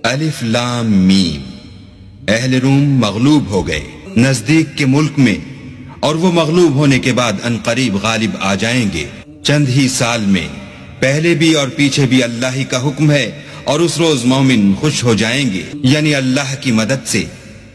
الف لام میم۔ اہل روم مغلوب ہو گئے نزدیک کے ملک میں، اور وہ مغلوب ہونے کے بعد ان قریب غالب آ جائیں گے چند ہی سال میں۔ پہلے بھی اور پیچھے بھی اللہ ہی کا حکم ہے، اور اس روز مومن خوش ہو جائیں گے، یعنی اللہ کی مدد سے۔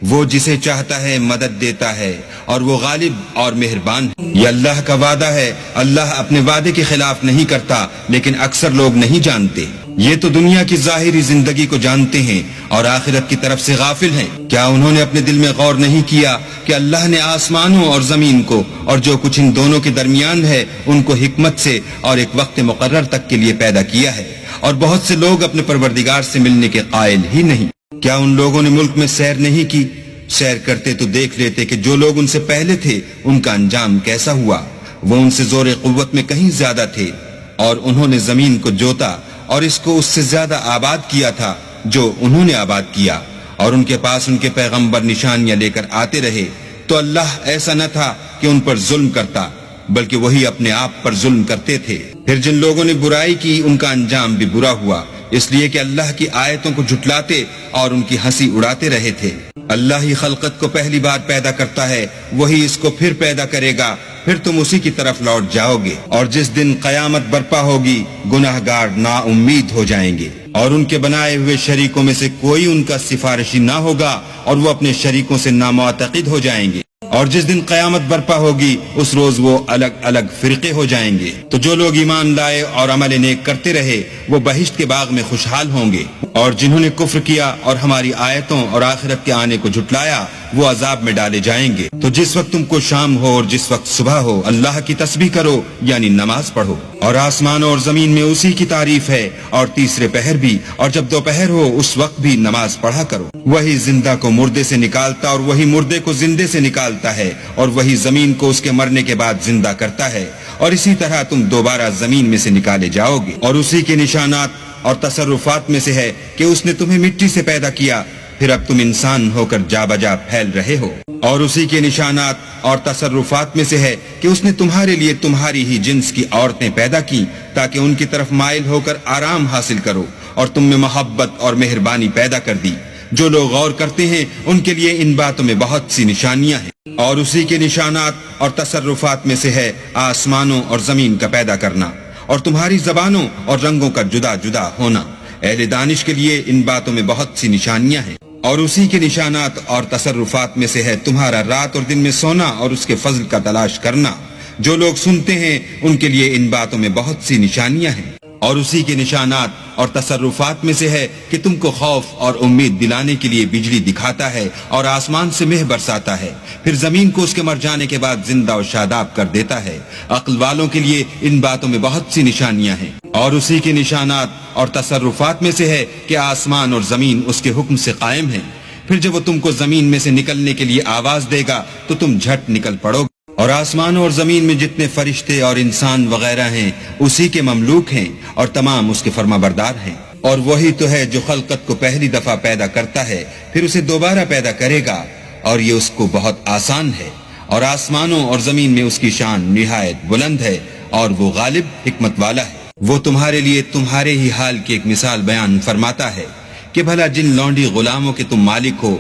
وہ جسے چاہتا ہے مدد دیتا ہے، اور وہ غالب اور مہربان ہے۔ یہ اللہ کا وعدہ ہے، اللہ اپنے وعدے کے خلاف نہیں کرتا، لیکن اکثر لوگ نہیں جانتے۔ یہ تو دنیا کی ظاہری زندگی کو جانتے ہیں اور آخرت کی طرف سے غافل ہیں۔ کیا انہوں نے اپنے دل میں غور نہیں کیا کہ اللہ نے آسمانوں اور زمین کو اور جو کچھ ان دونوں کے درمیان ہے ان کو حکمت سے اور ایک وقت مقرر تک کے لیے پیدا کیا ہے، اور بہت سے لوگ اپنے پروردگار سے ملنے کے قائل ہی نہیں۔ کیا ان لوگوں نے ملک میں سیر نہیں کی؟ سیر کرتے تو دیکھ لیتے کہ جو لوگ ان سے پہلے تھے ان کا انجام کیسا ہوا۔ وہ ان سے زور قوت میں کہیں زیادہ تھے، اور انہوں نے زمین کو جوتا اور اس کو اس سے زیادہ آباد کیا تھا جو انہوں نے آباد کیا، اور ان کے پاس ان کے پیغمبر نشانیاں لے کر آتے رہے، تو اللہ ایسا نہ تھا کہ ان پر ظلم کرتا، بلکہ وہی اپنے آپ پر ظلم کرتے تھے۔ پھر جن لوگوں نے برائی کی ان کا انجام بھی برا ہوا، اس لیے کہ اللہ کی آیتوں کو جھٹلاتے اور ان کی ہنسی اڑاتے رہے تھے۔ اللہ ہی خلقت کو پہلی بار پیدا کرتا ہے، وہی اس کو پھر پیدا کرے گا، پھر تم اسی کی طرف لوٹ جاؤ گے۔ اور جس دن قیامت برپا ہوگی گناہگار نا امید ہو جائیں گے، اور ان کے بنائے ہوئے شریکوں میں سے کوئی ان کا سفارشی نہ ہوگا، اور وہ اپنے شریکوں سے نامعتقد ہو جائیں گے۔ اور جس دن قیامت برپا ہوگی اس روز وہ الگ الگ فرقے ہو جائیں گے۔ تو جو لوگ ایمان لائے اور عمل نیک کرتے رہے وہ بہشت کے باغ میں خوشحال ہوں گے، اور جنہوں نے کفر کیا اور ہماری آیتوں اور آخرت کے آنے کو جھٹلایا وہ عذاب میں ڈالے جائیں گے۔ تو جس وقت تم کو شام ہو اور جس وقت صبح ہو اللہ کی تسبیح کرو، یعنی نماز پڑھو۔ اور آسمانوں اور زمین میں اسی کی تعریف ہے، اور تیسرے پہر بھی، اور جب دوپہر ہو اس وقت بھی نماز پڑھا کرو۔ وہی زندہ کو مردے سے نکالتا اور وہی مردے کو زندے سے نکالتا ہے، اور وہی زمین کو اس کے مرنے کے بعد زندہ کرتا ہے، اور اسی طرح تم دوبارہ زمین میں سے نکالے جاؤ گے۔ اور اسی کے نشانات اور تصرفات میں سے ہے کہ اس نے تمہیں مٹی سے پیدا کیا، پھر اب تم انسان ہو کر جا بجا پھیل رہے ہو۔ اور اسی کے نشانات اور تصرفات میں سے ہے کہ اس نے تمہارے لیے تمہاری ہی جنس کی عورتیں پیدا کی تاکہ ان کی طرف مائل ہو کر آرام حاصل کرو، اور تم میں محبت اور مہربانی پیدا کر دی۔ جو لوگ غور کرتے ہیں ان کے لیے ان باتوں میں بہت سی نشانیاں ہیں۔ اور اسی کے نشانات اور تصرفات میں سے ہے آسمانوں اور زمین کا پیدا کرنا، اور تمہاری زبانوں اور رنگوں کا جدا جدا ہونا۔ اہل دانش کے لیے ان باتوں میں بہت سی نشانیاں ہیں۔ اور اسی کے نشانات اور تصرفات میں سے ہے تمہارا رات اور دن میں سونا اور اس کے فضل کا تلاش کرنا۔ جو لوگ سنتے ہیں ان کے لیے ان باتوں میں بہت سی نشانیاں ہیں۔ اور اسی کے نشانات اور تصرفات میں سے ہے کہ تم کو خوف اور امید دلانے کے لیے بجلی دکھاتا ہے اور آسمان سے مہ برساتا ہے، پھر زمین کو اس کے مر جانے کے بعد زندہ و شاداب کر دیتا ہے۔ عقل والوں کے لیے ان باتوں میں بہت سی نشانیاں ہیں۔ اور اسی کے نشانات اور تصرفات میں سے ہے کہ آسمان اور زمین اس کے حکم سے قائم ہیں، پھر جب وہ تم کو زمین میں سے نکلنے کے لیے آواز دے گا تو تم جھٹ نکل پڑو گے۔ اور آسمان اور زمین میں جتنے فرشتے اور انسان وغیرہ ہیں اسی کے مملوک ہیں، اور تمام اس کے فرما بردار ہیں۔ اور وہی تو ہے جو خلقت کو پہلی دفعہ پیدا کرتا ہے پھر اسے دوبارہ پیدا کرے گا، اور یہ اس کو بہت آسان ہے۔ اور آسمانوں اور زمین میں اس کی شان نہایت بلند ہے، اور وہ غالب حکمت والا ہے۔ وہ تمہارے لیے تمہارے ہی حال کی ایک مثال بیان فرماتا ہے کہ بھلا جن لونڈی غلاموں کے تم مالک ہو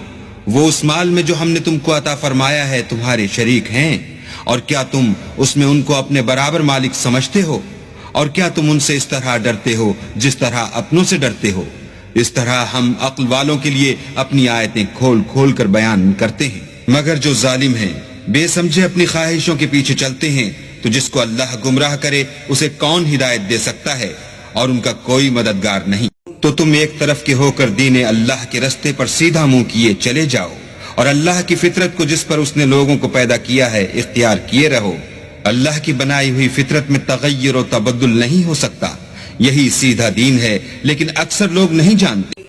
وہ اس مال میں جو ہم نے تم کو عطا فرمایا ہے تمہارے شریک ہیں، اور کیا تم اس میں ان کو اپنے برابر مالک سمجھتے ہو؟ اور کیا تم ان سے اس طرح ڈرتے ہو جس طرح اپنوں سے ڈرتے ہو؟ اس طرح ہم عقل والوں کے لیے اپنی آیتیں کھول کھول کر بیان کرتے ہیں۔ مگر جو ظالم ہیں بے سمجھے اپنی خواہشوں کے پیچھے چلتے ہیں، تو جس کو اللہ گمراہ کرے اسے کون ہدایت دے سکتا ہے، اور ان کا کوئی مددگار نہیں۔ تو تم ایک طرف کے ہو کر دین اللہ کے رستے پر سیدھا منہ کیے چلے جاؤ، اور اللہ کی فطرت کو جس پر اس نے لوگوں کو پیدا کیا ہے اختیار کیے رہو۔ اللہ کی بنائی ہوئی فطرت میں تغیر و تبدل نہیں ہو سکتا، یہی سیدھا دین ہے، لیکن اکثر لوگ نہیں جانتے۔